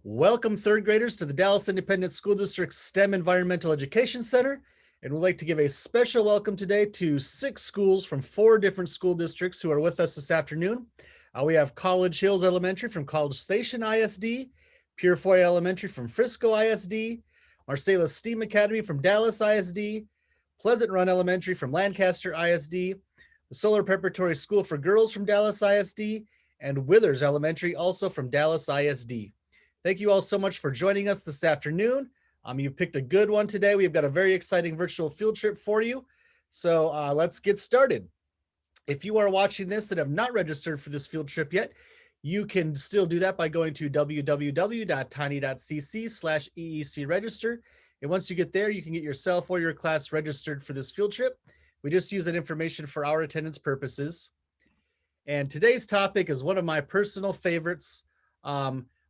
Welcome, third graders, to the Dallas Independent School District STEM Environmental Education Center. And we'd like to give a special welcome today to 6 schools from 4 different school districts who are with us this afternoon. We have College Hills Elementary from College Station ISD, Purefoy Elementary from Frisco ISD, Marcellus STEAM Academy from Dallas ISD, Pleasant Run Elementary from Lancaster ISD, the Solar Preparatory School for Girls from Dallas ISD, and Withers Elementary, also from Dallas ISD. Thank you all so much for joining us this afternoon. You've picked a good one today. We've got a very exciting virtual field trip for you. So let's get started. If you are watching this and have not registered for this field trip yet, you can still do that by going to www.tiny.cc/EEC register. And once you get there, you can get yourself or your class registered for this field trip. We just use that information for our attendance purposes. And today's topic is one of my personal favorites,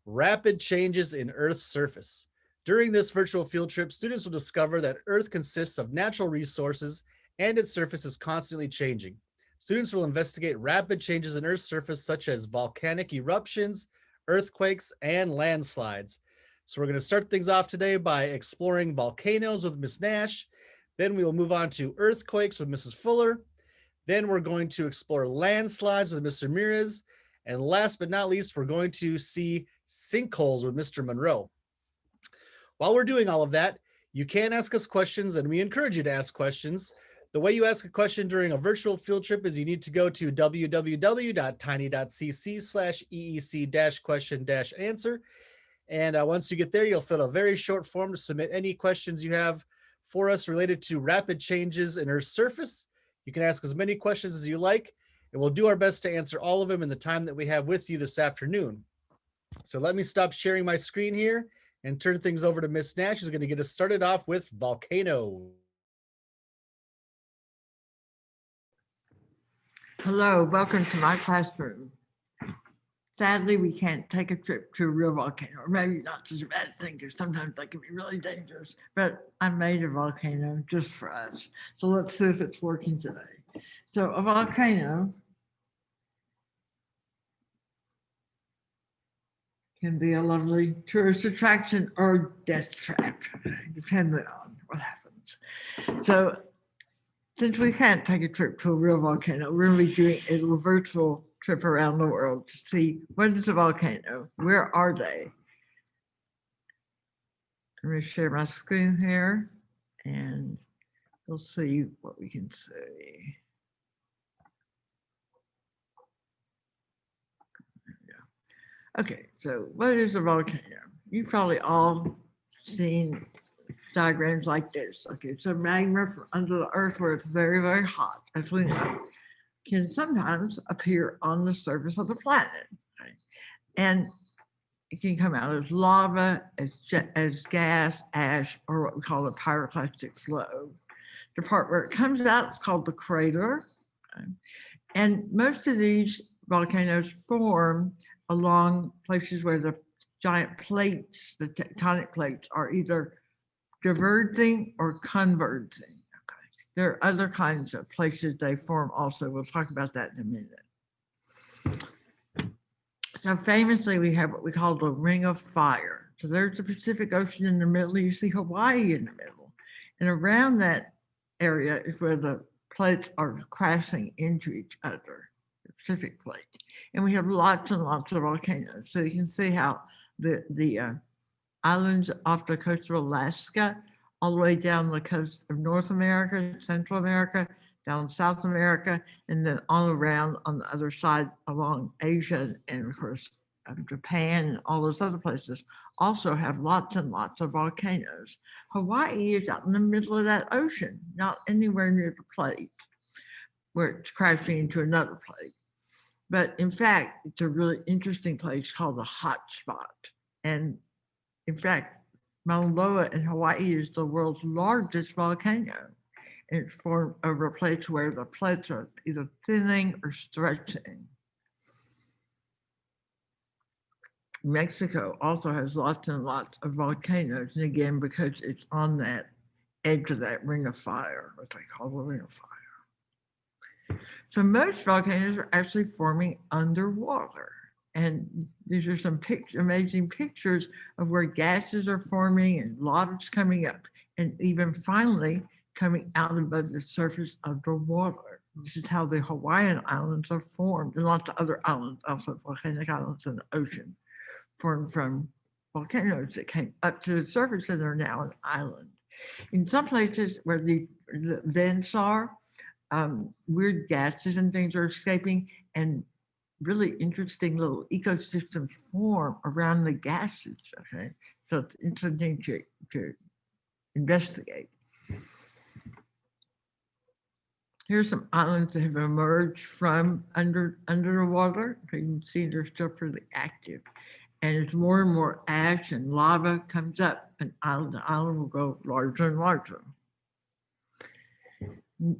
rapid changes in Earth's surface. During this virtual field trip, students will discover that Earth consists of natural resources and its surface is constantly changing. Students will investigate rapid changes in Earth's surface, such as volcanic eruptions, earthquakes, and landslides. So we're going to start things off today by exploring volcanoes with Ms. Nash. Then we'll move on to earthquakes with Mrs. Fuller. Then we're going to explore landslides with Mr. Ramirez. And last but not least, we're going to see sinkholes with Mr. Monroe. While we're doing all of that, you can ask us questions, and we encourage you to ask questions. The way you ask a question during a virtual field trip is you need to go to www.tiny.cc/EEC-question-answer. And once you get there, you'll fill out a very short form to submit any questions you have for us related to rapid changes in Earth's surface. You can ask as many questions as you like, and we'll do our best to answer all of them in the time that we have with you this afternoon. So let me stop sharing my screen here and turn things over to Miss Nash, who's going to get us started off with Volcano. Hello, welcome to my classroom. Sadly, we can't take a trip to a real volcano, or maybe not such a bad thing, because sometimes they can be really dangerous, but I made a volcano just for us. So let's see if it's working today. So a volcano can be a lovely tourist attraction or death trap, depending on what happens. So since we can't take a trip to a real volcano, we're going to be doing a little virtual trip around the world to see what is a volcano, where are they. I'm going to share my screen here and we'll see what we can see. Okay, so what is a volcano? You've probably all seen diagrams like this. Okay, so magma from under the earth where it's very, very hot, as we know, can sometimes appear on the surface of the planet. Right? And it can come out as lava, as gas, ash, or what we call a pyroclastic flow. The part where it comes out is called the crater. Right? And most of these volcanoes form along places where the giant plates, the tectonic plates, are either diverging or converging. Okay. There are other kinds of places they form also. We'll talk about that in a minute. So famously, we have what we call the Ring of Fire. So there's the Pacific Ocean in the middle. You see Hawaii in the middle. And around that area is where the plates are crashing into each other. Pacific plate, and we have lots and lots of volcanoes. So you can see how the islands off the coast of Alaska, all the way down the coast of North America, Central America, down South America, and then on around on the other side along Asia, and of course Japan and all those other places also have lots and lots of volcanoes. Hawaii is out in the middle of that ocean, not anywhere near the plate where it's crashing into another plate. But in fact, it's a really interesting place called the hot spot. And in fact, Mauna Loa in Hawaii is the world's largest volcano. And it's formed over a place where the plates are either thinning or stretching. Mexico also has lots and lots of volcanoes. And again, because it's on that edge of that ring of fire, what they call the ring of fire. So most volcanoes are actually forming underwater. And these are some amazing pictures of where gases are forming and lava's coming up, and even finally coming out above the surface of the water. This is how the Hawaiian Islands are formed, and lots of other islands, also volcanic islands in the ocean, formed from volcanoes that came up to the surface and are now an island. In some places where the vents are, weird gases and things are escaping, and really interesting little ecosystems form around the gases. Okay, so it's interesting to investigate. Here's some islands that have emerged from under the water. You can see they're still pretty active. And as more and more ash and lava comes up, the island will grow larger and larger.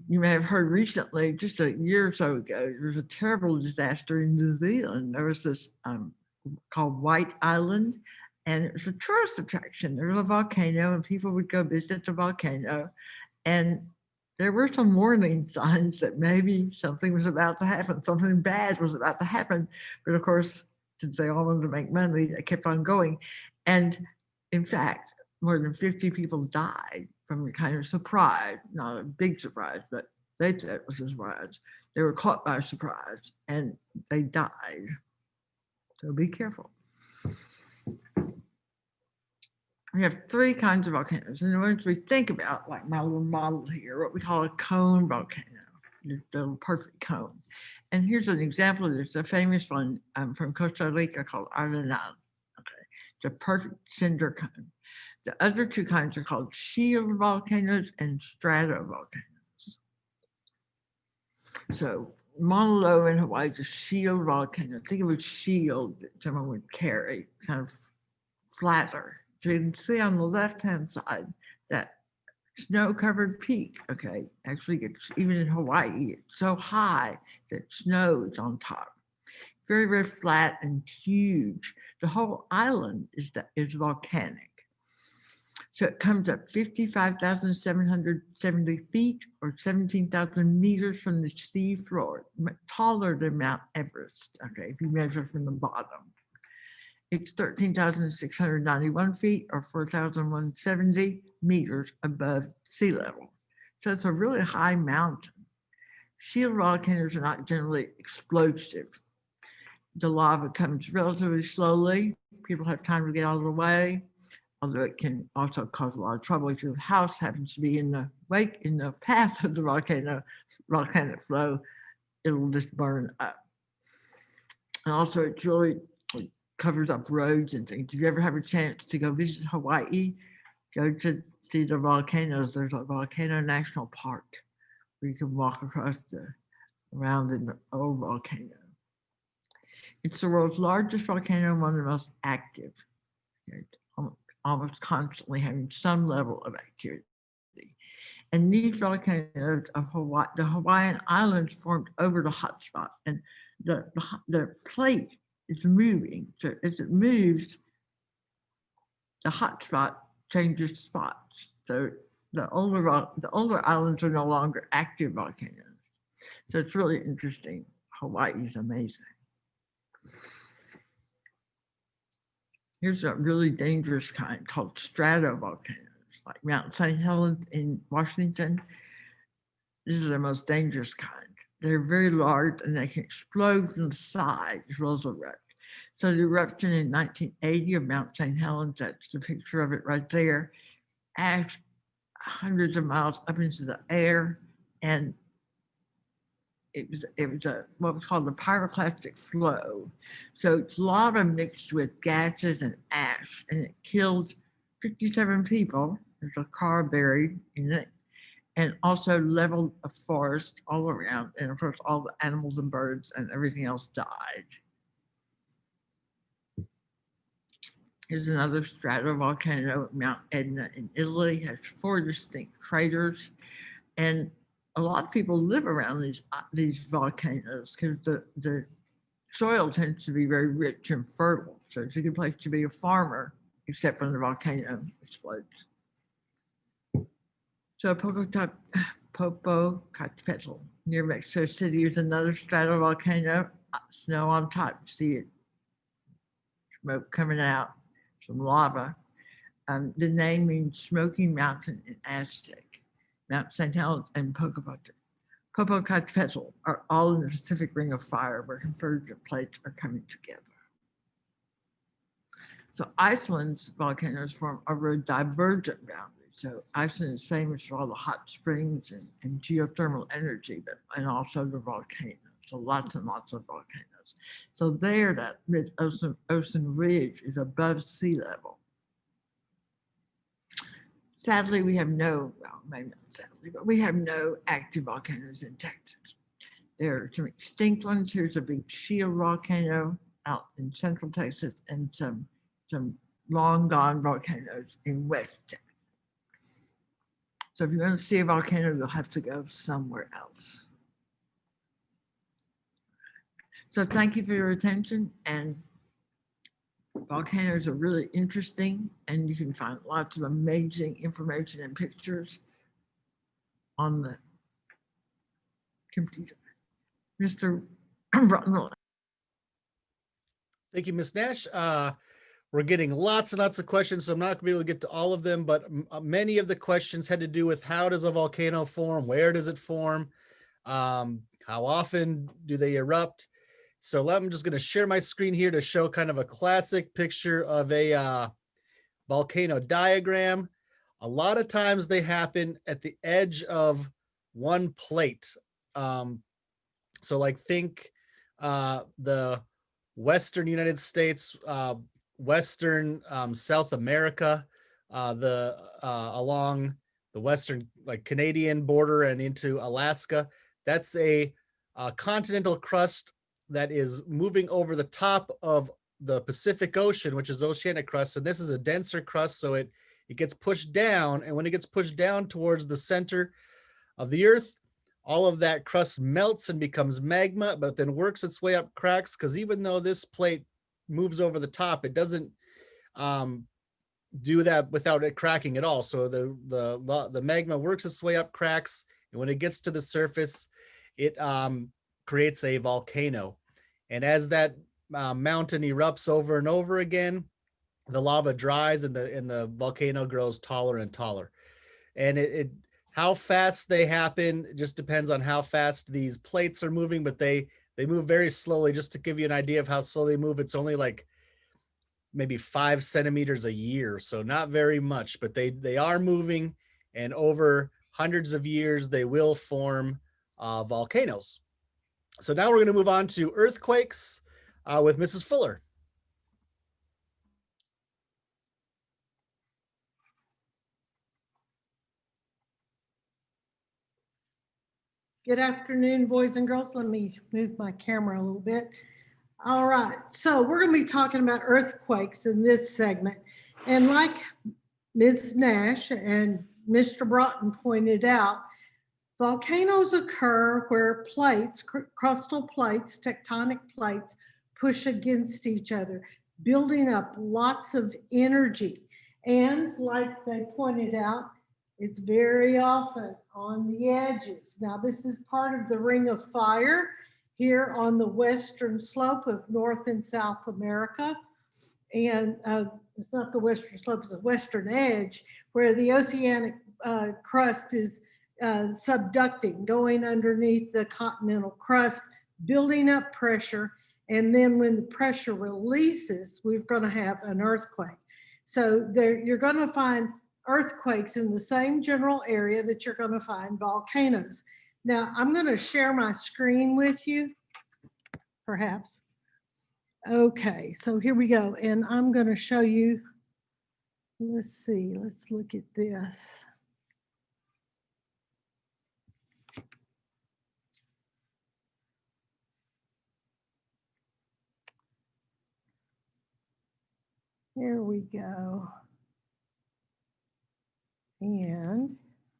You may have heard recently, just a year or so ago, there was a terrible disaster in New Zealand. There was this called White Island, and it was a tourist attraction. There was a volcano, and people would go visit the volcano. And there were some warning signs that maybe something was about to happen, something bad was about to happen. But of course, since they all wanted to make money, they kept on going. And in fact, more than 50 people died from a kind of surprise, not a big surprise, but they said it was a surprise. They were caught by surprise and they died. So be careful. We have three kinds of volcanoes, and the ones we think about, like my little model here, what we call a cone volcano, the little perfect cone. And here's an example of this, a famous one from Costa Rica called Arenal. Okay, it's a perfect cinder cone. The other two kinds are called shield volcanoes and stratovolcanoes. So Monroe in Hawaii is a shield volcano. Think of a shield that someone would carry, kind of flatter. So you can see on the left-hand side that snow-covered peak, okay, actually gets, even in Hawaii, it's so high that snow is on top. Very, very flat and huge. The whole island is volcanic. So it comes up 55,770 feet or 17,000 meters from the sea floor, taller than Mount Everest, okay, if you measure from the bottom. It's 13,691 feet or 4,170 meters above sea level. So it's a really high mountain. Shield volcanoes are not generally explosive. The lava comes relatively slowly. People have time to get out of the way, although it can also cause a lot of trouble if your house happens to be in the path of the volcanic flow, it'll just burn up. And also it's really covers up roads and things. If you ever have a chance to go visit Hawaii, go to see the volcanoes. There's a Volcano National Park where you can walk across around the old volcano. It's the world's largest volcano and one of the most active. It's almost constantly having some level of activity. And these volcanoes of Hawaii, the Hawaiian Islands formed over the hotspot, and the plate is moving. So as it moves, the hotspot changes spots. So the older islands are no longer active volcanoes. So it's really interesting. Hawaii is amazing. Here's a really dangerous kind called stratovolcanoes, like Mount St. Helens in Washington. These are the most dangerous kind. They're very large and they can explode from the side as well as erupt. So the eruption in 1980 of Mount St. Helens, that's the picture of it right there, ash hundreds of miles up into the air, and it was what was called a pyroclastic flow. So it's lava mixed with gases and ash, and it killed 57 people. There's a car buried in it, and also leveled a forest all around. And of course, all the animals and birds and everything else died. Here's another stratovolcano, Mount Etna in Italy, has 4 distinct craters. And a lot of people live around these volcanoes because the soil tends to be very rich and fertile. So it's a good place to be a farmer, except when the volcano explodes. So Popocatépetl near Mexico City is another stratovolcano, snow on top, you see it smoke coming out, some lava. The name means Smoky Mountain in Aztec. Mount St. Helens and Popocatépetl are all in the Pacific Ring of Fire where convergent plates are coming together. So Iceland's volcanoes form over a divergent boundary. So Iceland is famous for all the hot springs and geothermal energy, and also the volcanoes. So lots and lots of volcanoes. So there, that mid-ocean ridge is above sea level. Sadly, we have no, well, maybe not sadly, but we have no active volcanoes in Texas. There are some extinct ones. Here's a big shield volcano out in central Texas, and some long gone volcanoes in West Texas. So if you want to see a volcano, you'll have to go somewhere else. So thank you for your attention, and volcanoes are really interesting, and you can find lots of amazing information and pictures on the computer. Mr. Rutland. Thank you, Ms. Nash. We're getting lots and lots of questions, so I'm not going to be able to get to all of them, but many of the questions had to do with how does a volcano form, where does it form, how often do they erupt. So I'm just going to share my screen here to show kind of a classic picture of a volcano diagram. A lot of times they happen at the edge of one plate. So like think the Western United States, Western South America, along the Western like Canadian border and into Alaska. That's a continental crust that is moving over the top of the Pacific Ocean, which is oceanic crust. And this is a denser crust, so it gets pushed down. And when it gets pushed down towards the center of the Earth, all of that crust melts and becomes magma, but then works its way up cracks, because even though this plate moves over the top, it doesn't do that without it cracking at all. So the magma works its way up cracks, and when it gets to the surface, it creates a volcano. And as that mountain erupts over and over again, the lava dries and the volcano grows taller and taller. And how fast they happen just depends on how fast these plates are moving, but they move very slowly. Just to give you an idea of how slow they move, it's only like maybe 5 centimeters a year, so not very much, but they are moving, and over hundreds of years they will form volcanoes. So now we're going to move on to earthquakes with Mrs. Fuller. Good afternoon, boys and girls. Let me move my camera a little bit. All right, so we're going to be talking about earthquakes in this segment. And like Ms. Nash and Mr. Broughton pointed out, volcanoes occur where plates, crustal plates, tectonic plates, push against each other, building up lots of energy. And like they pointed out, it's very often on the edges. Now, this is part of the Ring of Fire here on the western slope of North and South America. And it's not the western slope, it's the western edge, where the oceanic crust is subducting, going underneath the continental crust, building up pressure. And then when the pressure releases, we're going to have an earthquake. So there, you're going to find earthquakes in the same general area that you're going to find volcanoes. Now, I'm going to share my screen with you, perhaps. Okay, so here we go. And I'm going to show you, let's see, let's look at this. Here we go. And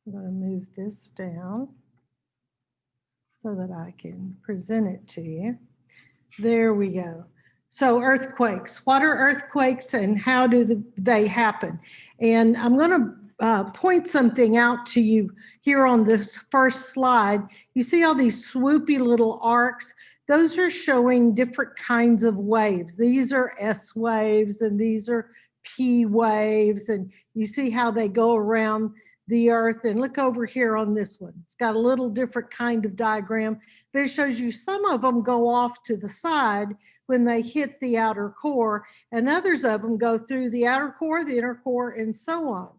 I'm going to move this down so that I can present it to you. There we go. So earthquakes, what are earthquakes and how do they happen? And I'm going to point something out to you here on this first slide. You see all these swoopy little arcs? those are showing different kinds of waves. These are S waves and these are P waves. And you see how they go around the earth. And look over here on this one. It's got a little different kind of diagram, but it shows you some of them go off to the side when they hit the outer core, and others of them go through the outer core, the inner core, and so on.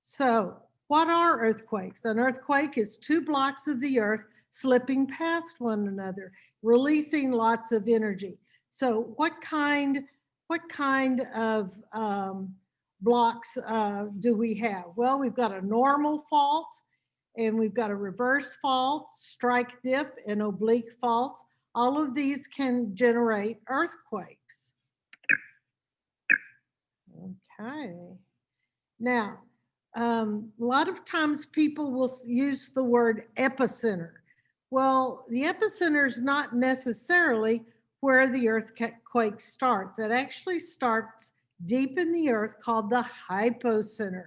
So what are earthquakes? An earthquake is two blocks of the earth slipping past one another, releasing lots of energy. So what kind of blocks do we have? Well, we've got a normal fault, and we've got a reverse fault, strike dip, and oblique faults. All of these can generate earthquakes. Okay. Now, a lot of times people will use the word epicenter. Well, the epicenter is not necessarily where the earthquake starts. It actually starts deep in the earth, called the hypocenter.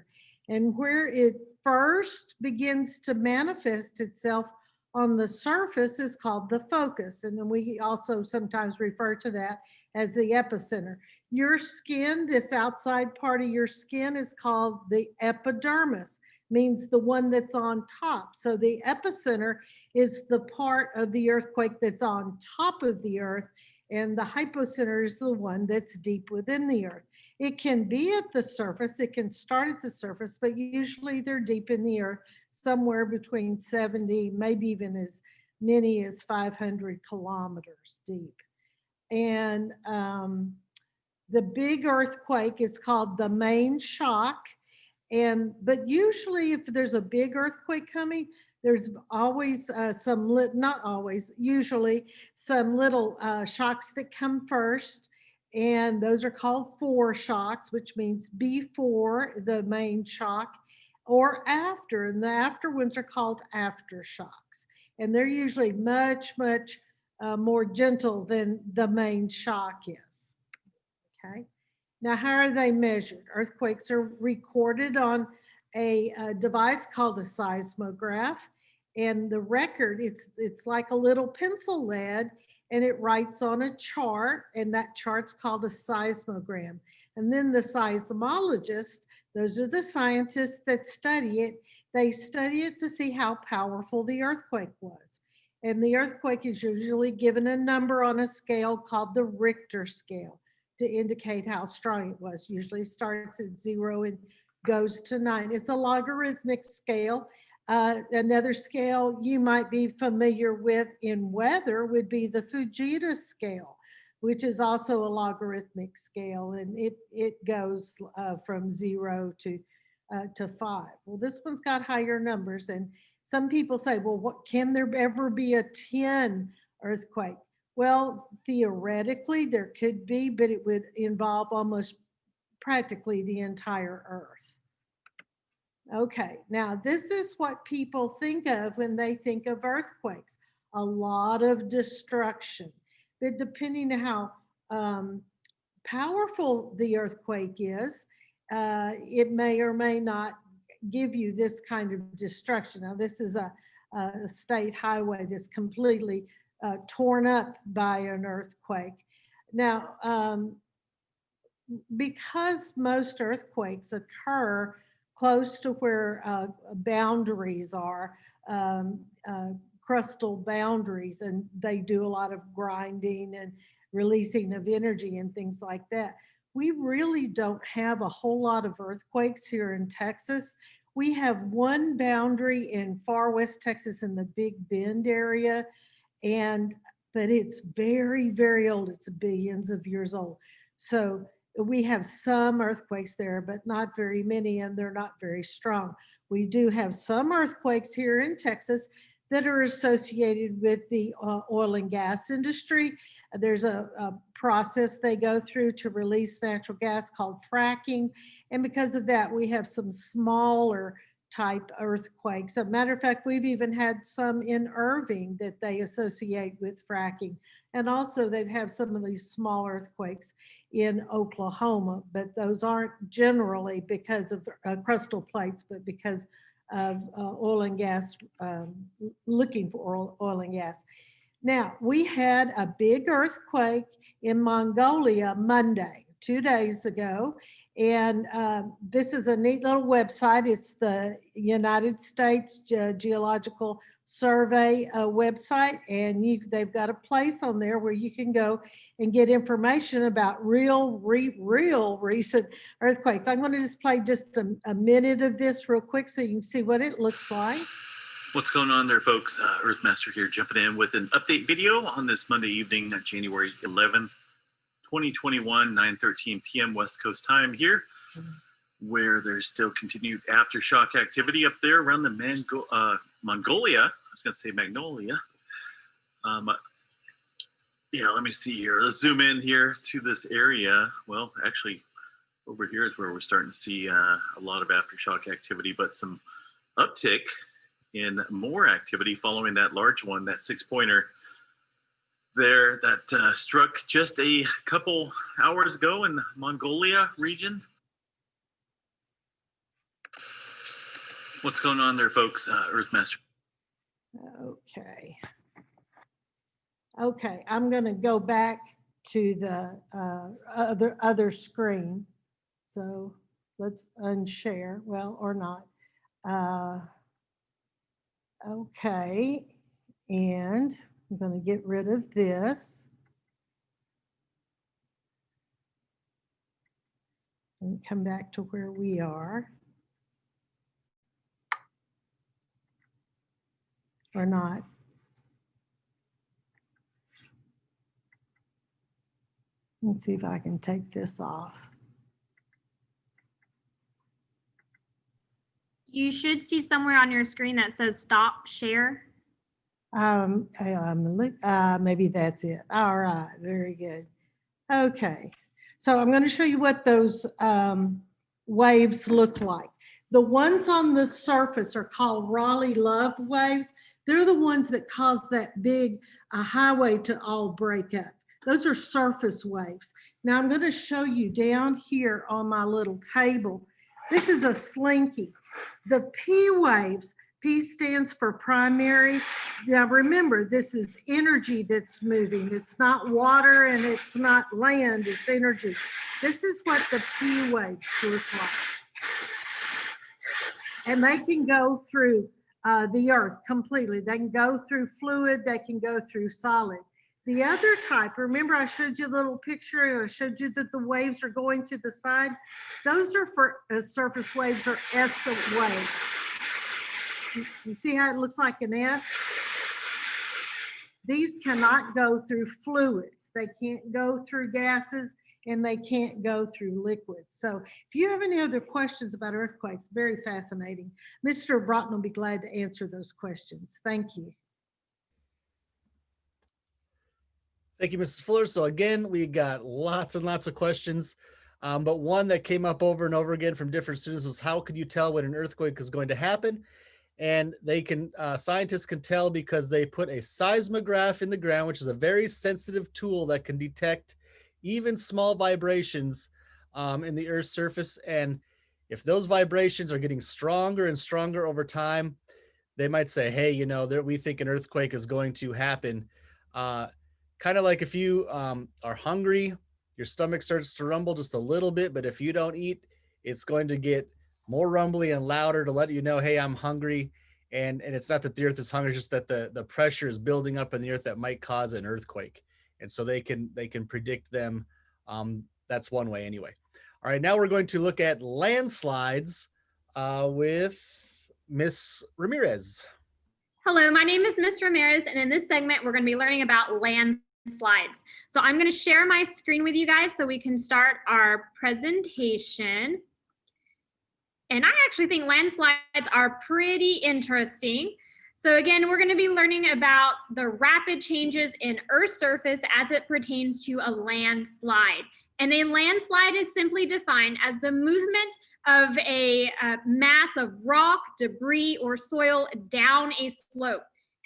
And where it first begins to manifest itself on the surface is called the focus. And then we also sometimes refer to that as the epicenter. Your skin, this outside part of your skin, is called the epidermis, means the one that's on top. So the epicenter is the part of the earthquake that's on top of the earth, and the hypocenter is the one that's deep within the earth. It can be at the surface, it can start at the surface, but usually they're deep in the earth, somewhere between 70, maybe even as many as 500 kilometers deep. And the big earthquake is called the main shock. But usually if there's a big earthquake coming, there's always not always, usually some little shocks that come first. And those are called foreshocks, which means before the main shock or after. And the after ones are called aftershocks. And they're usually much more gentle than the main shock is. Okay. Now, how are they measured? Earthquakes are recorded on a device called a seismograph. And the record, it's like a little pencil lead, and it writes on a chart, and that chart's called a seismogram. And then the seismologists, those are the scientists that study it, they study it to see how powerful the earthquake was. And the earthquake is usually given a number on a scale called the Richter scale to indicate how strong it was. Usually starts at 0 and goes to 9. It's a logarithmic scale. Another scale you might be familiar with in weather would be the Fujita scale, which is also a logarithmic scale, and it goes from 0 to 5. Well, this one's got higher numbers, and some people say, well, what can there ever be a 10 earthquake? Well, theoretically there could be, but it would involve almost practically the entire earth. Okay, now this is what people think of when they think of earthquakes. A lot of destruction, but depending on how powerful the earthquake is, it may or may not give you this kind of destruction. Now this is a state highway that's completely torn up by an earthquake. Now, because most earthquakes occur close to where boundaries are, crustal boundaries, and they do a lot of grinding and releasing of energy and things like that, we really don't have a whole lot of earthquakes here in Texas. We have one boundary in far west Texas in the Big Bend area, but it's very old. It's billions of years old. So we have some earthquakes there, but not very many, and they're not very strong. We do have some earthquakes here in Texas that are associated with the oil and gas industry. There's a process they go through to release natural gas called fracking. And because of that, we have some smaller type earthquakes. As a matter of fact, we've even had some in Irving that they associate with fracking. And also they've had some of these small earthquakes in Oklahoma, but those aren't generally because of crustal plates, but because of oil and gas, looking for oil and gas. Now, we had a big earthquake in Mongolia Monday, 2 days ago. And this is a neat little website. It's the United States Geological Survey website. And they've got a place on there where you can go and get information about real recent earthquakes. I'm going to just play just a minute of this real quick so you can see what it looks like. What's going on there, folks? Earthmaster here, jumping in with an update video on this Monday evening, January 11th, 2021, 9:13 p.m. West Coast time here, where there's still continued aftershock activity up there around the Mongolia. I was going to say Magnolia. Yeah, let me see here. Let's zoom in here to this area. Well, actually, over here is where we're starting to see a lot of aftershock activity, but some uptick in more activity following that large one, that 6-pointer there that struck just a couple hours ago in the Mongolia region. What's going on there, folks? Earthmaster. Okay, I'm going to go back to the other screen. So let's unshare, well, or not. Okay, and I'm going to get rid of this. And come back to where we are. Or not. Let's see if I can take this off. You should see somewhere on your screen that says stop share. Maybe that's it. All right, very good. Okay, so I'm going to show you what those waves look like. The ones on the surface are called Raleigh love waves. They're the ones that cause that big highway to all break up. Those are surface waves. Now I'm going to show you down here on my little table. This is a slinky. The P waves, P stands for primary. Now remember, this is energy that's moving. It's not water and it's not land, it's energy. This is what the P waves look like. And they can go through the earth completely. They can go through fluid, they can go through solid. The other type, remember I showed you a little picture, I showed you that the waves are going to the side. Those are for surface waves or S waves. You see how it looks like an S? These cannot go through fluids. They can't go through gases and they can't go through liquids. So if you have any other questions about earthquakes, very fascinating. Mr. Broughton will be glad to answer those questions. Thank you. Thank you, Mrs. Fuller. So again, we got lots and lots of questions, but one that came up over and over again from different students was, how could you tell when an earthquake is going to happen? And they can, scientists can tell because they put a seismograph in the ground, which is a very sensitive tool that can detect even small vibrations in the Earth's surface. And if those vibrations are getting stronger and stronger over time, they might say, hey, you know, we think an earthquake is going to happen. Kind of like if you are hungry, your stomach starts to rumble just a little bit, but if you don't eat, it's going to get more rumbly and louder to let you know, hey, I'm hungry. And it's not that the earth is hungry, it's just that the pressure is building up in the earth that might cause an earthquake. And so they can predict them. That's one way anyway. All right, now we're going to look at landslides with Miss Ramirez. Hello, my name is Miss Ramirez, and in this segment, we're going to be learning about landslides. So I'm going to share my screen with you guys so we can start our presentation. And I actually think landslides are pretty interesting. So again, we're going to be learning about the rapid changes in Earth's surface as it pertains to a landslide. And a landslide is simply defined as the movement of a mass of rock, debris, or soil down a slope.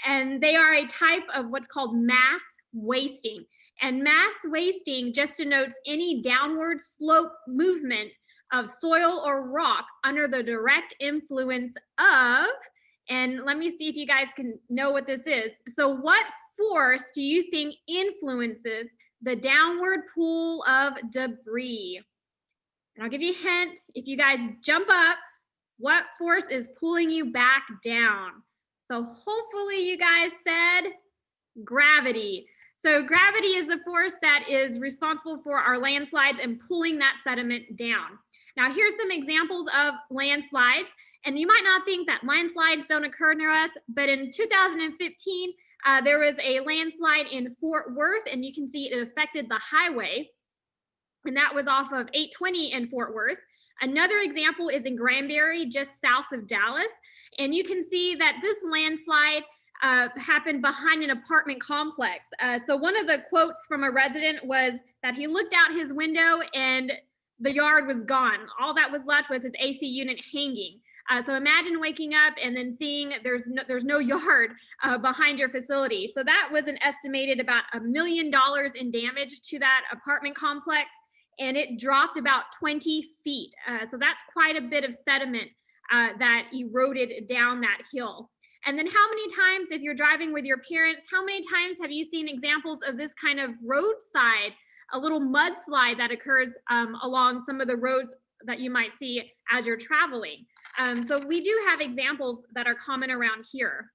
And they are a type of what's called mass wasting. And mass wasting just denotes any downward slope movement of soil or rock under the direct influence of, and let me see if you guys can know what this is. So what force do you think influences the downward pull of debris? And I'll give you a hint. If you guys jump up, what force is pulling you back down? So hopefully you guys said gravity. So gravity is the force that is responsible for our landslides and pulling that sediment down. Now here's some examples of landslides. And you might not think that landslides don't occur near us, but in 2015, there was a landslide in Fort Worth, and you can see it affected the highway. And that was off of 820 in Fort Worth. Another example is in Granbury, just south of Dallas. And you can see that this landslide happened behind an apartment complex. So one of the quotes from a resident was that he looked out his window and the yard was gone. All that was left was his AC unit hanging. So imagine waking up and then seeing there's no yard behind your facility. So that was an estimated about $1 million in damage to that apartment complex, and it dropped about 20 feet. So that's quite a bit of sediment that eroded down that hill. And then how many times, if you're driving with your parents, how many times have you seen examples of this kind of roadside, a little mudslide that occurs along some of the roads that you might see as you're traveling? So we do have examples that are common around here.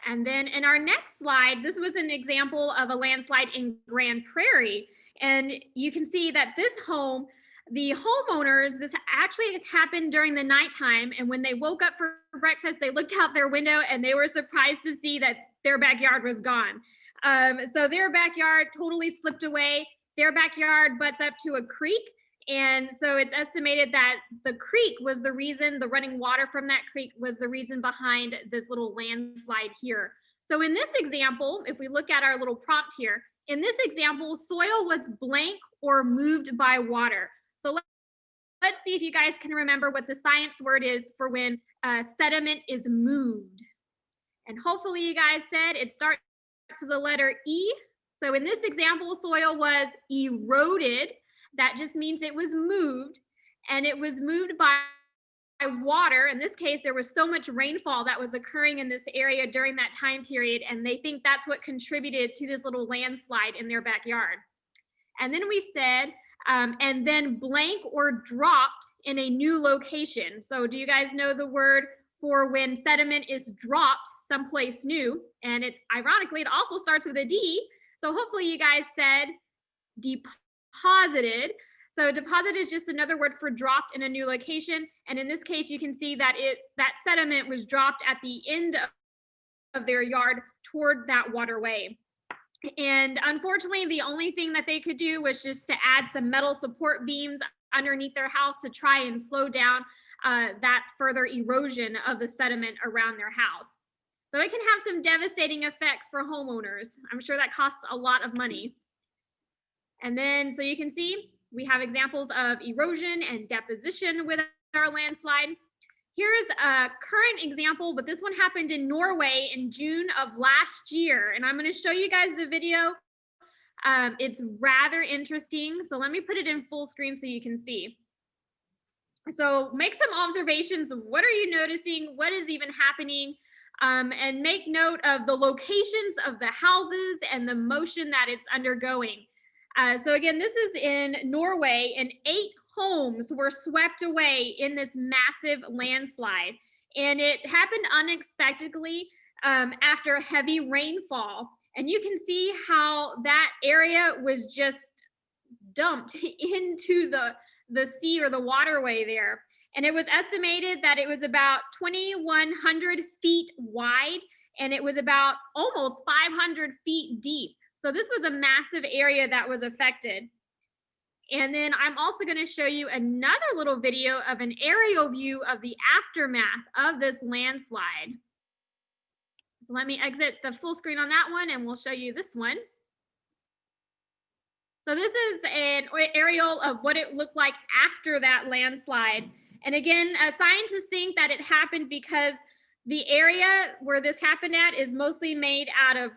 And then in our next slide, this was an example of a landslide in Grand Prairie. And you can see that this home, the homeowners, this actually happened during the nighttime. And when they woke up for breakfast, they looked out their window and they were surprised to see that their backyard was gone. So their backyard totally slipped away. Their backyard butts up to a creek. And so it's estimated that the creek was the reason, the running water from that creek was the reason behind this little landslide here. So in this example, if we look at our little prompt here, in this example, soil was blank or moved by water. So let's see if you guys can remember what the science word is for when sediment is moved. And hopefully you guys said it starts with the letter E. So in this example, soil was eroded. That just means it was moved, and it was moved by water. In this case, there was so much rainfall that was occurring in this area during that time period, and they think that's what contributed to this little landslide in their backyard. And then we said, and then blank or dropped in a new location. So do you guys know the word for when sediment is dropped someplace new? And it, ironically, it also starts with a D. So hopefully you guys said deposited. So deposit is just another word for dropped in a new location. And in this case, you can see that that sediment was dropped at the end of their yard toward that waterway. And unfortunately, the only thing that they could do was just to add some metal support beams underneath their house to try and slow down that further erosion of the sediment around their house. So it can have some devastating effects for homeowners. I'm sure that costs a lot of money. And then, so you can see, we have examples of erosion and deposition with our landslide. Here's a current example, but this one happened in Norway in June of last year. And I'm going to show you guys the video. It's rather interesting. So let me put it in full screen so you can see. So make some observations. What are you noticing? What is even happening? And make note of the locations of the houses and the motion that it's undergoing. So again, this is in Norway, and 8 homes were swept away in this massive landslide. And it happened unexpectedly after heavy rainfall. And you can see how that area was just dumped into the sea or the waterway there. And it was estimated that it was about 2,100 feet wide, and it was about almost 500 feet deep. So this was a massive area that was affected. And then I'm also going to show you another little video of an aerial view of the aftermath of this landslide. So let me exit the full screen on that one, and we'll show you this one. So this is an aerial of what it looked like after that landslide. And again, scientists think that it happened because the area where this happened at is mostly made out of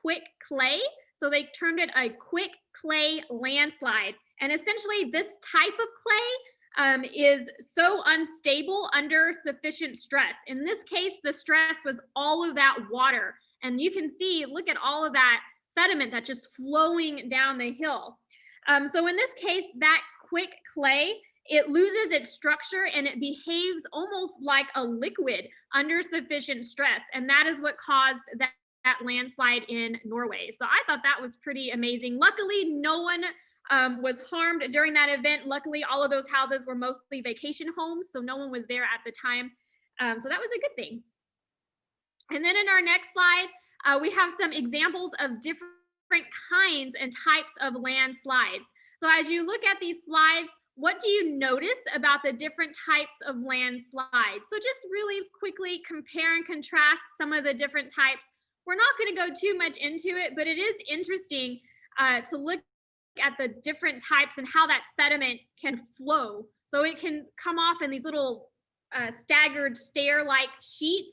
quick clay. So they termed it a quick clay landslide. And essentially this type of clay is so unstable under sufficient stress. In this case, the stress was all of that water And you can see, look at all of that sediment that's just flowing down the hill. So in this case, that quick clay, it loses its structure and it behaves almost like a liquid under sufficient stress. And that is what caused that landslide in Norway. So I thought that was pretty amazing. Luckily, no one was harmed during that event. Luckily, all of those houses were mostly vacation homes, so no one was there at the time. So that was a good thing. And then in our next slide, we have some examples of different kinds and types of landslides. So as you look at these slides, what do you notice about the different types of landslides? So just really quickly compare and contrast some of the different types. We're not going to go too much into it, but it is interesting to look at the different types and how that sediment can flow. So it can come off in these little staggered stair-like sheets.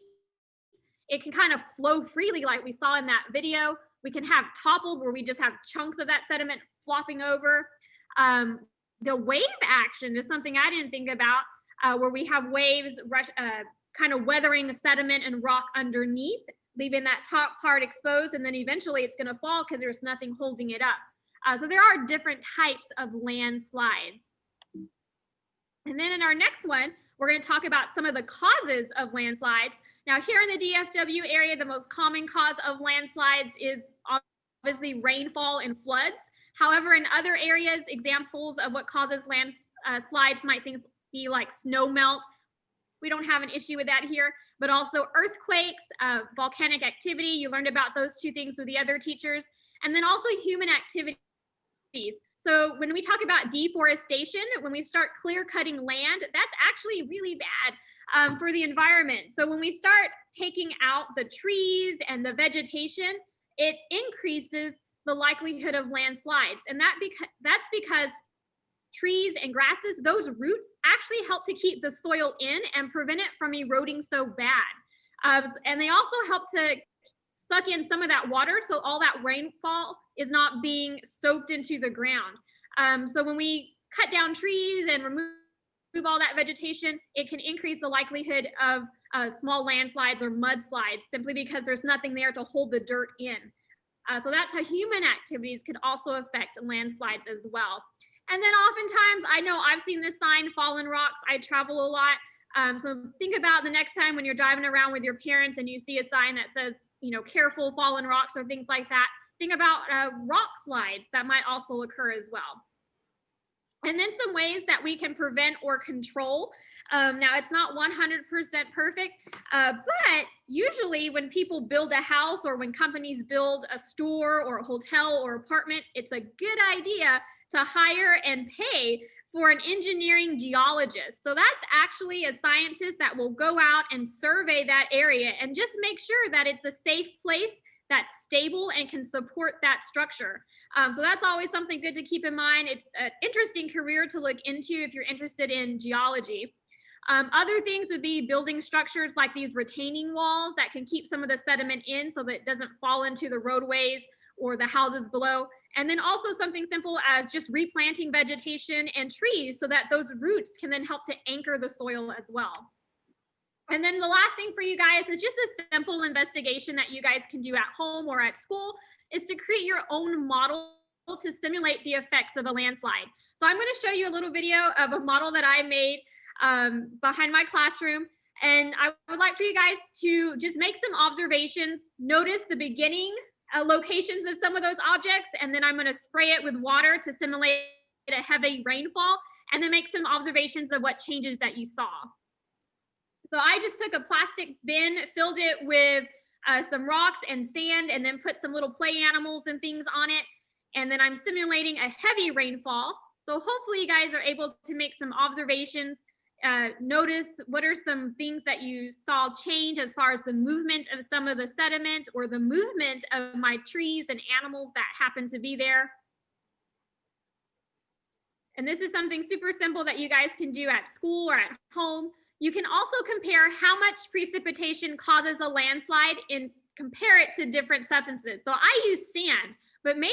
It can kind of flow freely like we saw in that video. We can have toppled where we just have chunks of that sediment flopping over. The wave action is something I didn't think about, where we have waves kind of weathering the sediment and rock underneath, leaving that top part exposed, and then eventually it's going to fall because there's nothing holding it up. So there are different types of landslides. And then in our next one, we're going to talk about some of the causes of landslides. Now here in the DFW area, the most common cause of landslides is obviously rainfall and floods. However, in other areas, examples of what causes landslides might be like snow melt. We don't have an issue with that here, but also earthquakes, volcanic activity. You learned about those two things with the other teachers. And then also human activities. So when we talk about deforestation, when we start clear cutting land, that's actually really bad for the environment. So when we start taking out the trees and the vegetation, it increases the likelihood of landslides. And that's because trees and grasses, those roots actually help to keep the soil in and prevent it from eroding so bad. And they also help to suck in some of that water, so all that rainfall is not being soaked into the ground. So when we cut down trees and remove all that vegetation, it can increase the likelihood of small landslides or mudslides, simply because there's nothing there to hold the dirt in. So that's how human activities could also affect landslides as well. And then oftentimes, I know I've seen this sign, fallen rocks. I travel a lot. So think about the next time when you're driving around with your parents and you see a sign that says, you know, careful fallen rocks or things like that. Think about rock slides that might also occur as well. And then some ways that we can prevent or control. Now it's not 100% perfect, but usually when people build a house or when companies build a store or a hotel or apartment, it's a good idea to hire and pay for an engineering geologist. So that's actually a scientist that will go out and survey that area and just make sure that it's a safe place that's stable and can support that structure. So that's always something good to keep in mind. It's an interesting career to look into if you're interested in geology. Other things would be building structures like these retaining walls that can keep some of the sediment in so that it doesn't fall into the roadways or the houses below. And then also something simple as just replanting vegetation and trees so that those roots can then help to anchor the soil as well. And then the last thing for you guys is just a simple investigation that you guys can do at home or at school is to create your own model to simulate the effects of a landslide. So I'm going to show you a little video of a model that I made behind my classroom. And I would like for you guys to just make some observations, notice the beginning locations of some of those objects, and then I'm going to spray it with water to simulate a heavy rainfall, and then make some observations of what changes that you saw. So I just took a plastic bin, filled it with some rocks and sand, and then put some little play animals and things on it. And then I'm simulating a heavy rainfall. So hopefully you guys are able to make some observations, notice what are some things that you saw change as far as the movement of some of the sediment or the movement of my trees and animals that happen to be there. And this is something super simple that you guys can do at school or at home. You can also compare how much precipitation causes a landslide and compare it to different substances. So I use sand, but maybe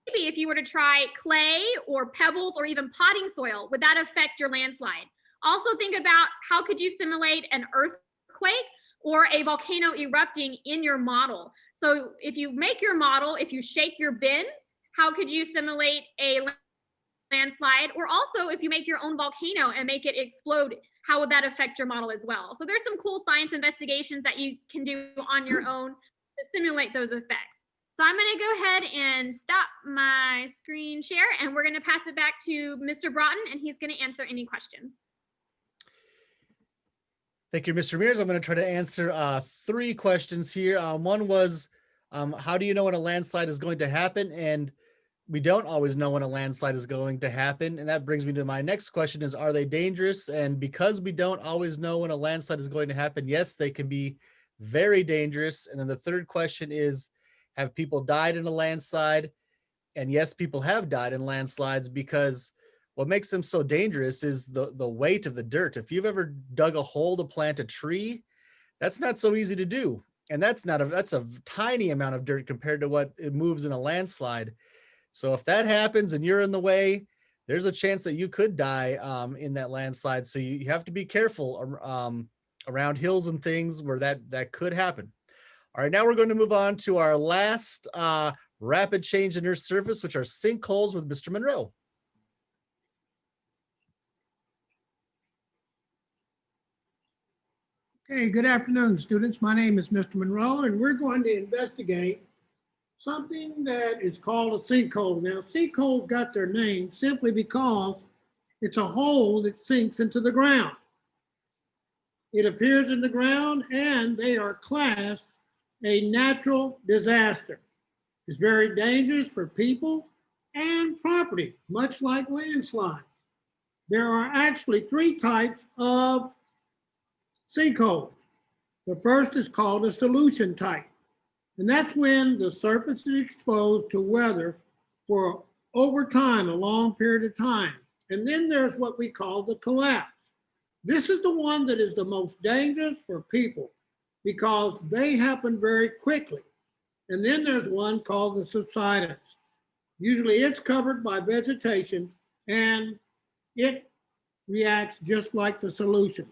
if you were to try clay or pebbles or even potting soil, would that affect your landslide? Also think about how could you simulate an earthquake or a volcano erupting in your model. So if you make your model, if you shake your bin, how could you simulate a landslide? Or also if you make your own volcano and make it explode, how would that affect your model as well? So there's some cool science investigations that you can do on your own to simulate those effects. So I'm going to go ahead and stop my screen share, and we're going to pass it back to Mr. Broughton, and he's going to answer any questions. Thank you, Mr. Ramirez. I'm going to try to answer 3 questions here. One was, how do you know when a landslide is going to happen? And we don't always know when a landslide is going to happen. And that brings me to my next question is, are they dangerous? And because we don't always know when a landslide is going to happen, yes, they can be very dangerous. And then the third question is, have people died in a landslide? And yes, people have died in landslides, because what makes them so dangerous is the weight of the dirt. If you've ever dug a hole to plant a tree, that's not so easy to do. And that's a tiny amount of dirt compared to what it moves in a landslide. So if that happens and you're in the way, there's a chance that you could die in that landslide. So you have to be careful around hills and things where that could happen. All right, now we're going to move on to our last rapid change in Earth's surface, which are sinkholes with Mr. Monroe. Okay, good afternoon, students. My name is Mr. Monroe, and we're going to investigate something that is called a sinkhole. Now, sinkholes got their name simply because it's a hole that sinks into the ground. It appears in the ground, and they are classed a natural disaster. It's very dangerous for people and property, much like landslides. There are actually 3 types of sinkholes. The first is called a solution type, and that's when the surface is exposed to weather for over time, a long period of time. And then there's what we call the collapse. This is the one that is the most dangerous for people because they happen very quickly. And then there's one called the subsidence. Usually it's covered by vegetation and it reacts just like the solution.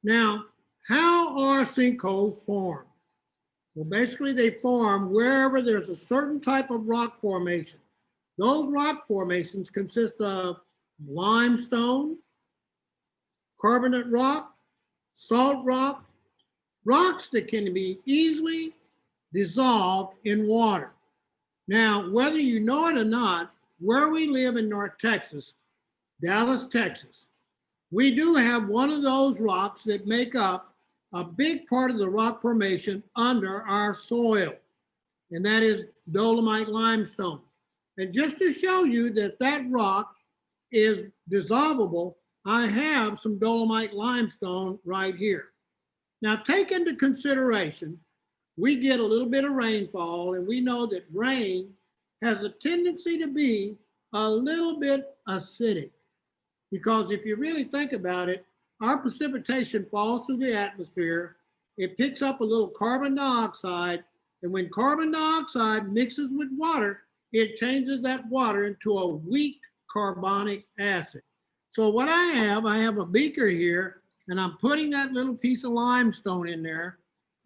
Now, how are sinkholes formed? Well, basically they form wherever there's a certain type of rock formation. Those rock formations consist of limestone, carbonate rock, salt rock, rocks that can be easily dissolved in water. Now, whether you know it or not, where we live in North Texas, Dallas, Texas, we do have one of those rocks that make up a big part of the rock formation under our soil, and that is dolomite limestone. And just to show you that that rock is dissolvable, I have some dolomite limestone right here. Now take into consideration, we get a little bit of rainfall, and we know that rain has a tendency to be a little bit acidic, because if you really think about it, our precipitation falls through the atmosphere, it picks up a little carbon dioxide, and when carbon dioxide mixes with water, it changes that water into a weak carbonic acid. So what I have a beaker here, and I'm putting that little piece of limestone in there,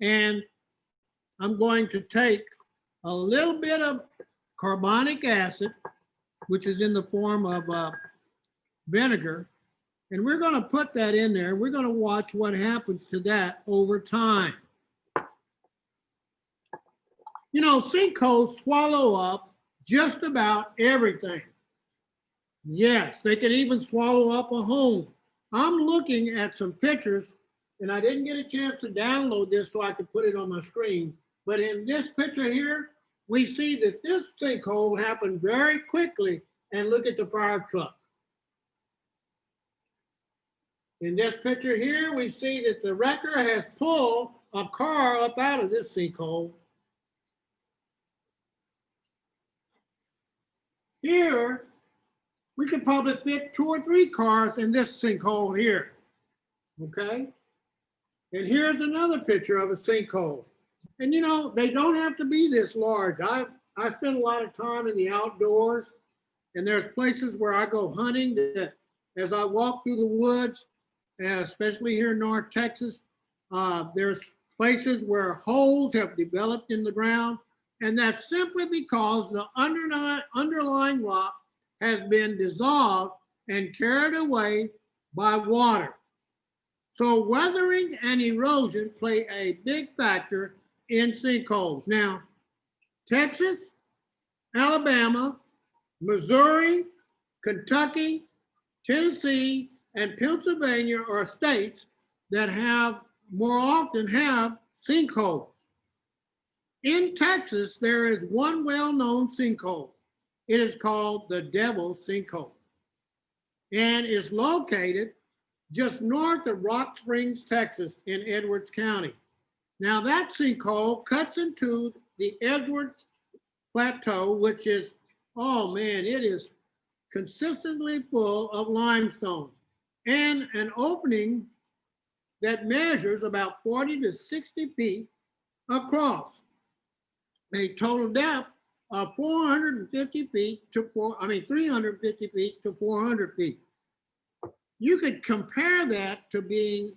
and I'm going to take a little bit of carbonic acid, which is in the form of vinegar, and we're going to put that in there. We're going to watch what happens to that over time. You know, sinkholes swallow up just about everything. Yes, they can even swallow up a home. I'm looking at some pictures, and I didn't get a chance to download this so I could put it on my screen. But in this picture here, we see that this sinkhole happened very quickly. And look at the fire truck. In this picture here, we see that the wrecker has pulled a car up out of this sinkhole. Here, we could probably fit 2 or 3 cars in this sinkhole here, okay? And here's another picture of a sinkhole. And you know, they don't have to be this large. I spend a lot of time in the outdoors, and there's places where I go hunting that as I walk through the woods, especially here in North Texas, there's places where holes have developed in the ground. And that's simply because the underlying rock has been dissolved and carried away by water. So weathering and erosion play a big factor in sinkholes. Now, Texas, Alabama, Missouri, Kentucky, Tennessee, and Pennsylvania are states that more often have sinkholes. In Texas, there is one well-known sinkhole. It is called the Devil's Sinkhole and is located just north of Rock Springs, Texas in Edwards County. Now that sinkhole cuts into the Edwards Plateau, which is, oh man, it is consistently full of limestone and an opening that measures about 40 to 60 feet across, a total depth of 350 feet to 400 feet. You could compare that to being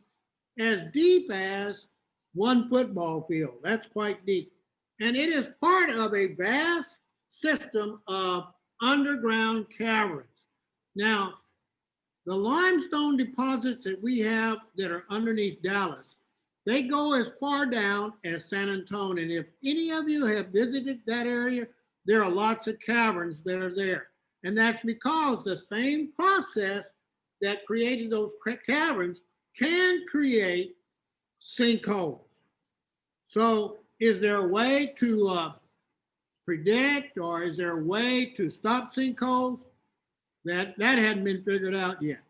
as deep as one football field. That's quite deep. And it is part of a vast system of underground caverns. Now, the limestone deposits that we have that are underneath Dallas, they go as far down as San Antonio. And if any of you have visited that area, there are lots of caverns that are there. And that's because the same process that created those caverns can create sinkholes. So is there a way to predict, or is there a way to stop sinkholes? That hadn't been figured out yet,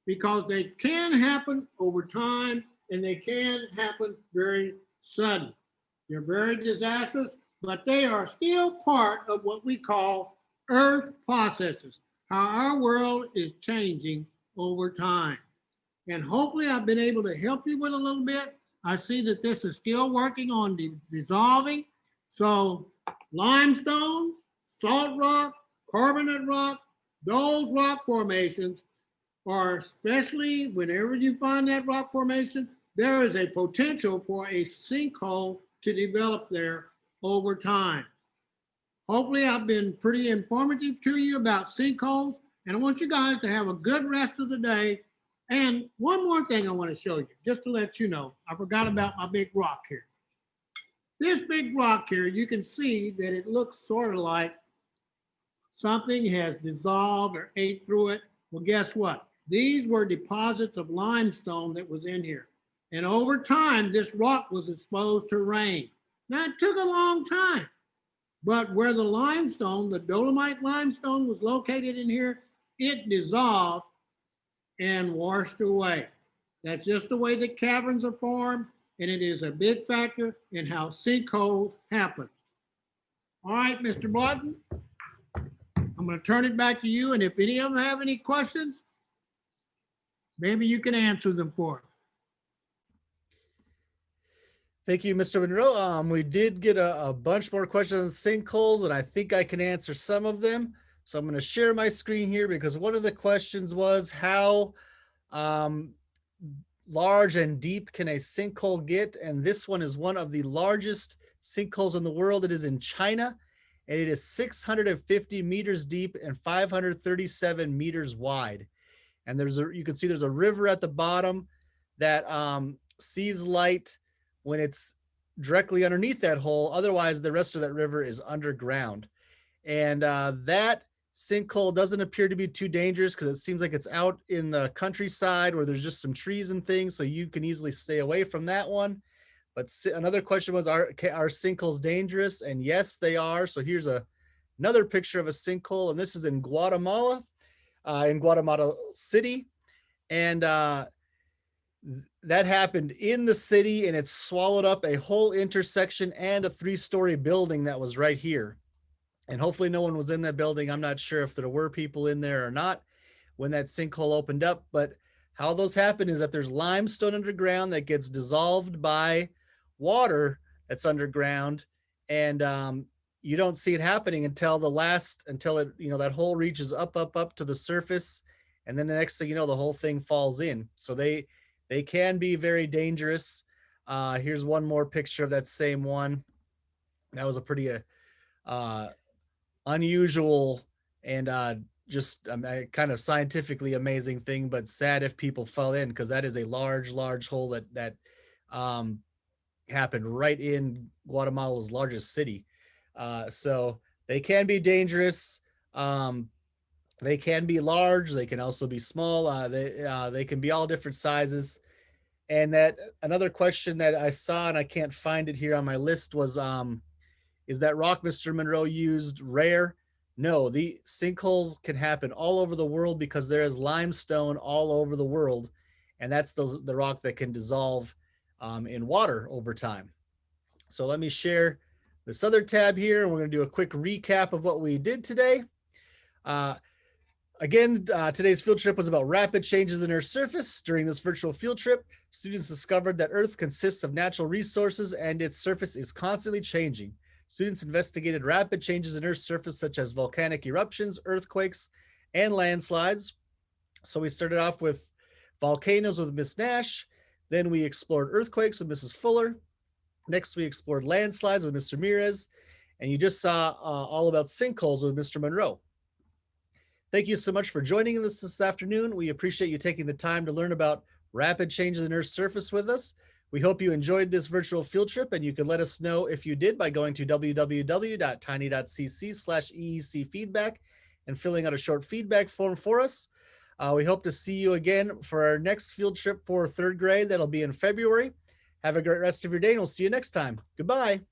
because they can happen over time and they can happen very sudden. They're very disastrous, but they are still part of what we call earth processes, how our world is changing over time. And hopefully I've been able to help you with a little bit. I see that this is still working on dissolving. So limestone, salt rock, carbonate rock, those rock formations are, especially whenever you find that rock formation, there is a potential for a sinkhole to develop there over time. Hopefully I've been pretty informative to you about sinkholes, and I want you guys to have a good rest of the day. And one more thing I want to show you, just to let you know, I forgot about my big rock here. This big rock here, you can see that it looks sort of like something has dissolved or ate through it. Well, guess what? These were deposits of limestone that was in here. And over time, this rock was exposed to rain. Now, it took a long time, but where the limestone, the dolomite limestone, was located in here, it dissolved and washed away. That's just the way the caverns are formed, and it is a big factor in how sinkholes happen. All right, Mr. Barton, I'm going to turn it back to you, and if any of them have any questions, maybe you can answer them for us. Thank you, Mr. Monroe. We did get a bunch more questions on sinkholes, and I think I can answer some of them. So I'm going to share my screen here, because one of the questions was how large and deep can a sinkhole get? And this one is one of the largest sinkholes in the world. It is in China, and it is 650 meters deep and 537 meters wide. And you can see there's a river at the bottom that sees light when it's directly underneath that hole. Otherwise, the rest of that river is underground. And that sinkhole doesn't appear to be too dangerous, because it seems like it's out in the countryside where there's just some trees and things, so you can easily stay away from that one. But another question was, are sinkholes dangerous? And yes, they are. So here's another picture of a sinkhole, and this is in Guatemala City. And that happened in the city, and it swallowed up a whole intersection and a 3-story building that was right here. And hopefully no one was in that building. I'm not sure if there were people in there or not when that sinkhole opened up, but how those happen is that there's limestone underground that gets dissolved by water that's underground. And you don't see it happening until that hole reaches up to the surface. And then the next thing you know, the whole thing falls in. So they can be very dangerous. Here's one more picture of that same one. That was a pretty unusual and just kind of scientifically amazing thing, but sad if people fell in, because that is a large hole that happened right in Guatemala's largest city. So they can be dangerous. They can be large. They can also be small. They can be all different sizes. And that another question that I saw, and I can't find it here on my list, was is that rock Mr. Monroe used rare? No, the sinkholes can happen all over the world because there is limestone all over the world, and that's the rock that can dissolve in water over time. So let me share this other tab here. We're going to do a quick recap of what we did today. Again, today's field trip was about rapid changes in Earth's surface. During this virtual field trip, students discovered that Earth consists of natural resources and its surface is constantly changing. Students investigated rapid changes in Earth's surface, such as volcanic eruptions, earthquakes, and landslides. So we started off with volcanoes with Miss Nash. Then we explored earthquakes with Mrs. Fuller. Next, we explored landslides with Mr. Ramirez. And you just saw all about sinkholes with Mr. Monroe. Thank you so much for joining us this afternoon. We appreciate you taking the time to learn about rapid changes in Earth's surface with us. We hope you enjoyed this virtual field trip, and you can let us know if you did by going to www.tiny.cc/EEC feedback and filling out a short feedback form for us. We hope to see you again for our next field trip for third grade. That'll be in February. Have a great rest of your day, and we'll see you next time. Goodbye.